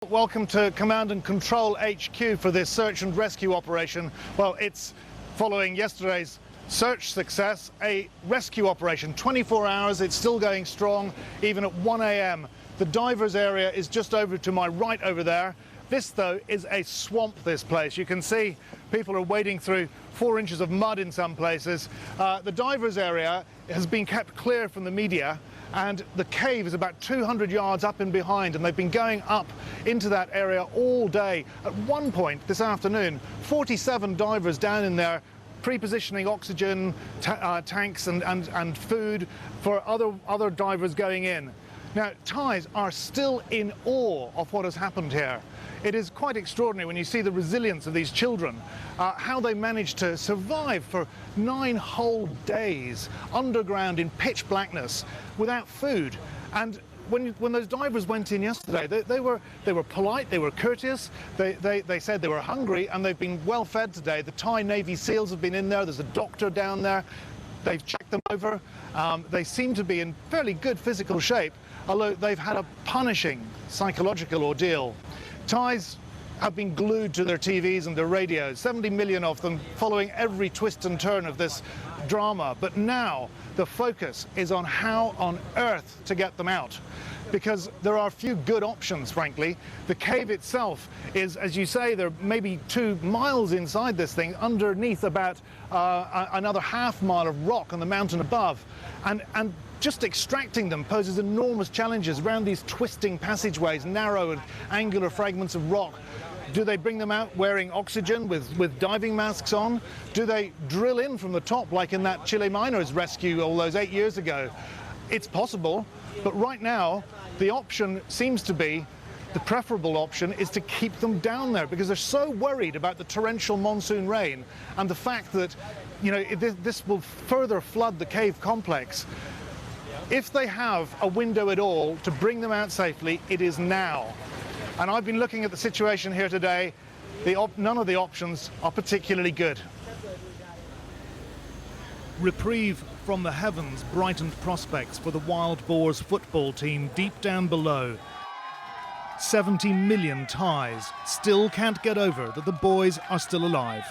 Welcome to Command and Control HQ for this search and rescue operation. Well, it's following yesterday's search success, a rescue operation. 24 hours, it's still going strong, even at 1 a.m. The divers area is just over to my right over there. This, though, is a swamp, this place. You can see people are wading through 4 inches of mud in some places. The divers area has been kept clear from the media, and the cave is about 200 yards up and behind, and they've been going up into that area all day. At one point this afternoon, 47 divers down in there pre-positioning oxygen tanks and food for other divers going in. Now, Thais are still in awe of what has happened here. It is quite extraordinary when you see the resilience of these children, how they managed to survive for 9 whole days underground in pitch blackness without food. And when those divers went in yesterday, they were polite, they were courteous, they said they were hungry, and they've been well fed today. The Thai Navy SEALs have been in there, there's a doctor down there, they've checked them over. They seem to be in fairly good physical shape, although they've had a punishing psychological ordeal. Thais have been glued to their TVs and their radios, 70 million of them following every twist and turn of this drama. But now the focus is on how on earth to get them out, because there are few good options, frankly. The cave itself is, as you say, there may be 2 miles inside this thing, underneath about another half mile of rock on the mountain above. And just extracting them poses enormous challenges around these twisting passageways, narrow and angular fragments of rock. Do they bring them out wearing oxygen with diving masks on? Do they drill in from the top like in that Chile miners rescue all those 8 years ago? It's possible, but right now the option seems to be, the preferable option is to keep them down there, because they're so worried about the torrential monsoon rain and the fact that, you know, this will further flood the cave complex. If they have a window at all to bring them out safely, it is now. And I've been looking at the situation here today. None of the options are particularly good. Reprieve from the heavens brightened prospects for the Wild Boars football team deep down below. 70 million Thais still can't get over that the boys are still alive.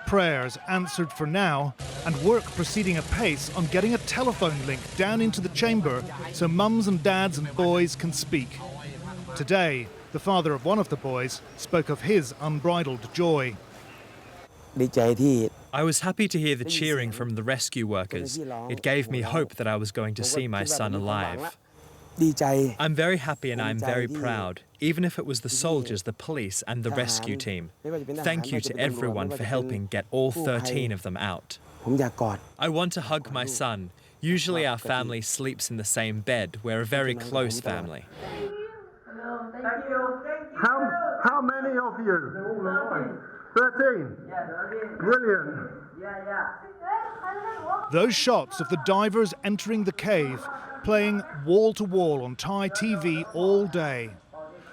Prayers answered for now, and work proceeding apace on getting a telephone link down into the chamber so mums and dads and boys can speak. Today, the father of one of the boys spoke of his unbridled joy. I was happy to hear the cheering from the rescue workers. It gave me hope that I was going to see my son alive. I'm very happy and I'm very proud, even if it was the soldiers, the police and the rescue team. Thank you to everyone for helping get all 13 of them out. I want to hug my son. Usually our family sleeps in the same bed. We're a very close family. How many of you? 13? Brilliant. Those shots of the divers entering the cave, playing wall-to-wall on Thai TV all day.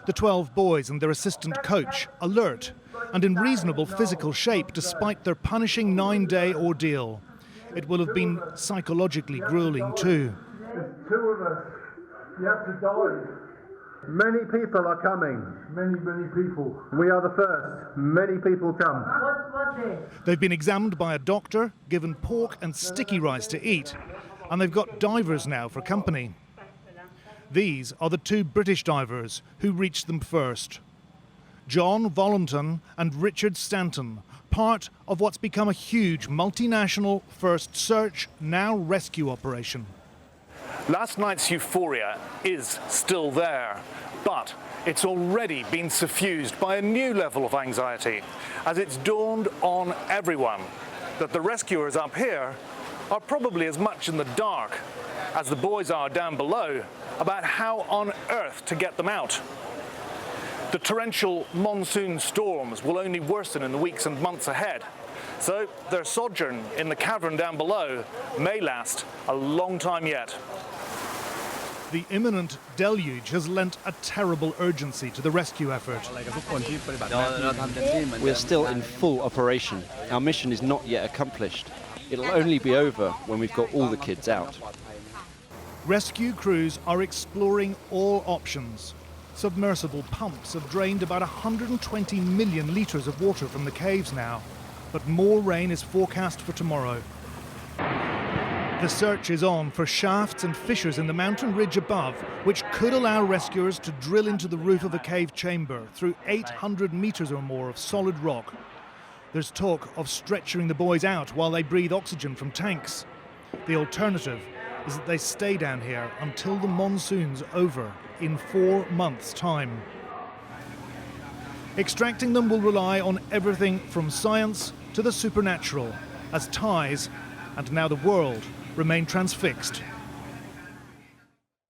The 12 boys and their assistant coach, alert and in reasonable physical shape despite their punishing 9-day ordeal. It will have been psychologically grueling too. There's 2 of us. You have to die. Many people are coming. Many people. We are the first. Many people come. What day? They've been examined by a doctor, given pork and sticky rice to eat, and they've got divers now for company. These are the 2 British divers who reached them first. John Valentine and Richard Stanton, part of what's become a huge multinational first search, now rescue operation. Last night's euphoria is still there, but it's already been suffused by a new level of anxiety, as it's dawned on everyone that the rescuers up here are probably as much in the dark as the boys are down below about how on earth to get them out. The torrential monsoon storms will only worsen in the weeks and months ahead, so their sojourn in the cavern down below may last a long time yet. The imminent deluge has lent a terrible urgency to the rescue effort. We're still in full operation. Our mission is not yet accomplished. It'll only be over when we've got all the kids out. Rescue crews are exploring all options. Submersible pumps have drained about 120 million litres of water from the caves now, but more rain is forecast for tomorrow. The search is on for shafts and fissures in the mountain ridge above, which could allow rescuers to drill into the roof of a cave chamber through 800 metres or more of solid rock. There's talk of stretchering the boys out while they breathe oxygen from tanks. The alternative is that they stay down here until the monsoon's over in 4 months' time. Extracting them will rely on everything from science to the supernatural, as Thais, and now the world, remain transfixed.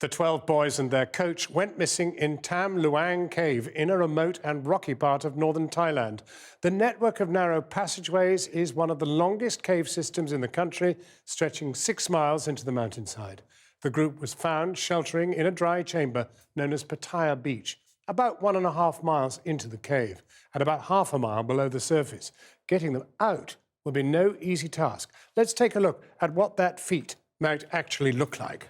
The 12 boys and their coach went missing in Tam Luang Cave in a remote and rocky part of northern Thailand. The network of narrow passageways is one of the longest cave systems in the country, stretching 6 miles into the mountainside. The group was found sheltering in a dry chamber known as Pattaya Beach, about 1.5 miles into the cave, and about half a mile below the surface. Getting them out will be no easy task. Let's take a look at what that feat might actually look like.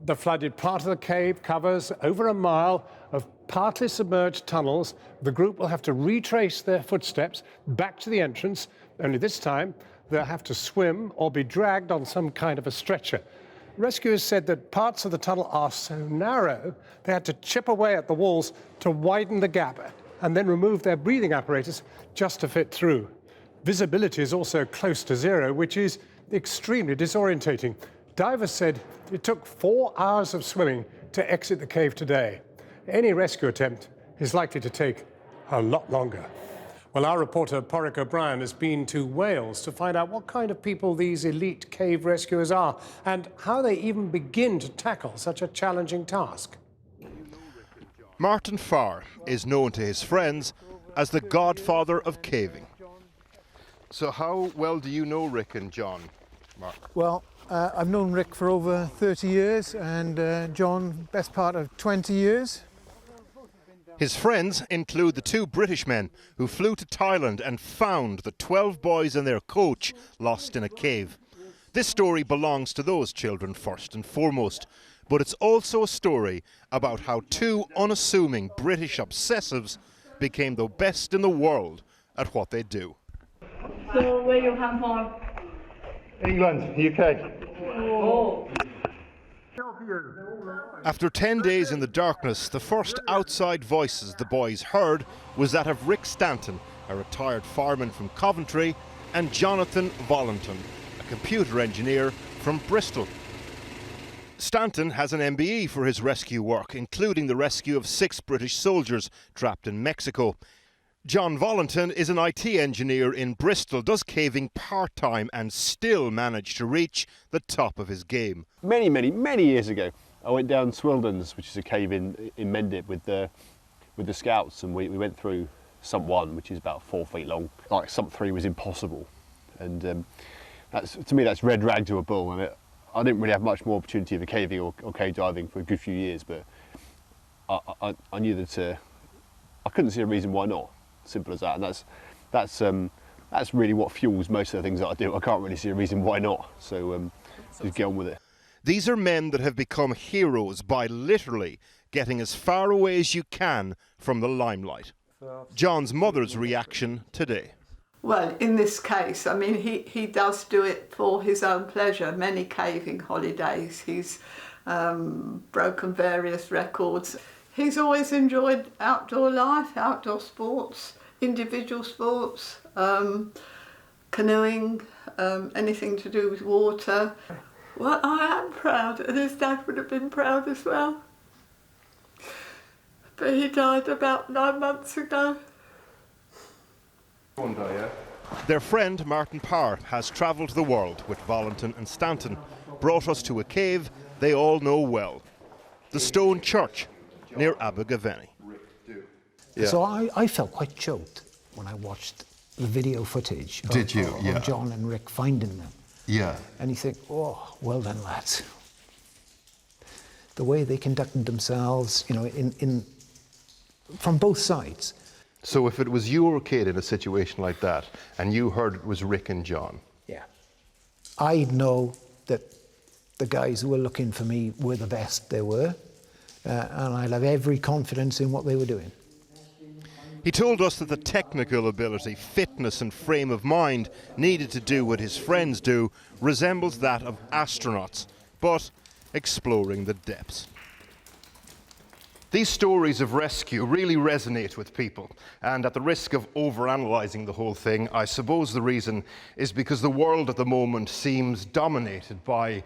The flooded part of the cave covers over a mile of partly submerged tunnels. The group will have to retrace their footsteps back to the entrance, only this time they'll have to swim or be dragged on some kind of a stretcher. Rescuers said that parts of the tunnel are so narrow they had to chip away at the walls to widen the gap and then remove their breathing apparatus just to fit through. Visibility is also close to zero, which is extremely disorientating. Divers said it took 4 hours of swimming to exit the cave today. Any rescue attempt is likely to take a lot longer. Well, our reporter, Porrick O'Brien, has been to Wales to find out what kind of people these elite cave rescuers are and how they even begin to tackle such a challenging task. Martin Farr is known to his friends as the godfather of caving. So how well do you know Rick and John, Mark? Well, I've known Rick for over 30 years and John best part of 20 years. His friends include the 2 British men who flew to Thailand and found the 12 boys and their coach lost in a cave. This story belongs to those children first and foremost, but it's also a story about how 2 unassuming British obsessives became the best in the world at what they do. So where you come from? England, UK. Oh. After 10 days in the darkness, the first outside voices the boys heard was that of Rick Stanton, a retired fireman from Coventry, and Jonathan Valentine, a computer engineer from Bristol. Stanton has an MBE for his rescue work, including the rescue of 6 British soldiers trapped in Mexico. John Valentine is an IT engineer in Bristol, does caving part-time and still managed to reach the top of his game. Many years ago, I went down Swildens, which is a cave in Mendip with the scouts, and we went through Sump 1, which is about 4 feet long. Like Sump 3 was impossible, and to me that's red rag to a bull. And I didn't really have much more opportunity for caving or cave diving for a good few years, but I knew that I couldn't see a reason why not. Simple as that, and that's really what fuels most of the things that I do. I can't really see a reason why not, so just get on with it. These are men that have become heroes by literally getting as far away as you can from the limelight. John's mother's reaction today. Well, in this case, I mean, he does do it for his own pleasure. Many caving holidays, he's broken various records. He's always enjoyed outdoor life, outdoor sports, individual sports, canoeing, anything to do with water. Well, I am proud, and his dad would have been proud as well. But he died about 9 months ago. Their friend Martin Parr has travelled the world with Valentine and Stanton, brought us to a cave they all know well, the Stone Church near Abergavenny. Yeah. So I felt quite choked when I watched the video footage of John and Rick finding them. Yeah. And you think, oh, well done, lads. The way they conducted themselves, you know, from both sides. So if it was you or a kid in a situation like that, and you heard it was Rick and John? Yeah. I know that the guys who were looking for me were the best there were. and I'll have every confidence in what they were doing. He told us that the technical ability, fitness and frame of mind needed to do what his friends do resembles that of astronauts, but exploring the depths. These stories of rescue really resonate with people, and at the risk of overanalyzing the whole thing, I suppose the reason is because the world at the moment seems dominated by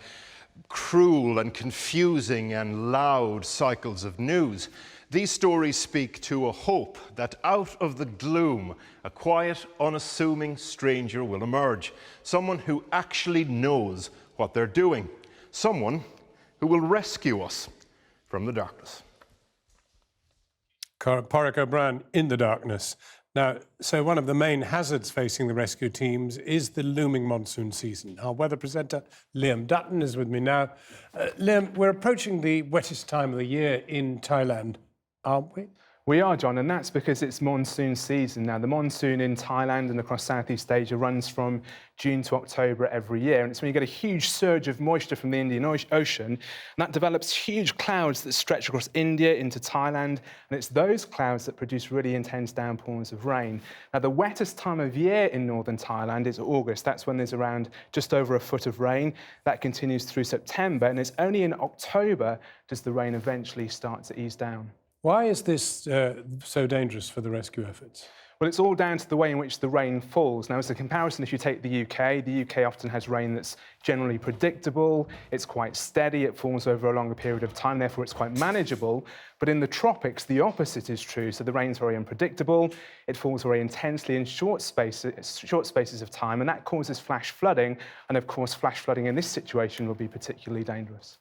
cruel and confusing and loud cycles of news. These stories speak to a hope that out of the gloom, a quiet, unassuming stranger will emerge. Someone who actually knows what they're doing. Someone who will rescue us from the darkness. Porrick O'Brien in the darkness. Now, so one of the main hazards facing the rescue teams is the looming monsoon season. Our weather presenter, Liam Dutton, is with me now. Liam, we're approaching the wettest time of the year in Thailand, aren't we? We are, John, and that's because it's monsoon season. Now, the monsoon in Thailand and across Southeast Asia runs from June to October every year, and it's when you get a huge surge of moisture from the Indian Ocean, and that develops huge clouds that stretch across India into Thailand, and it's those clouds that produce really intense downpours of rain. Now, the wettest time of year in northern Thailand is August. That's when there's around just over a foot of rain. That continues through September, and it's only in October does the rain eventually start to ease down. Why is this so dangerous for the rescue efforts? Well, it's all down to the way in which the rain falls. Now, as a comparison, if you take the UK often has rain that's generally predictable, it's quite steady, it falls over a longer period of time, therefore it's quite manageable. But in the tropics, the opposite is true. So the rain's very unpredictable, it falls very intensely in short spaces of time, and that causes flash flooding. And of course, flash flooding in this situation will be particularly dangerous.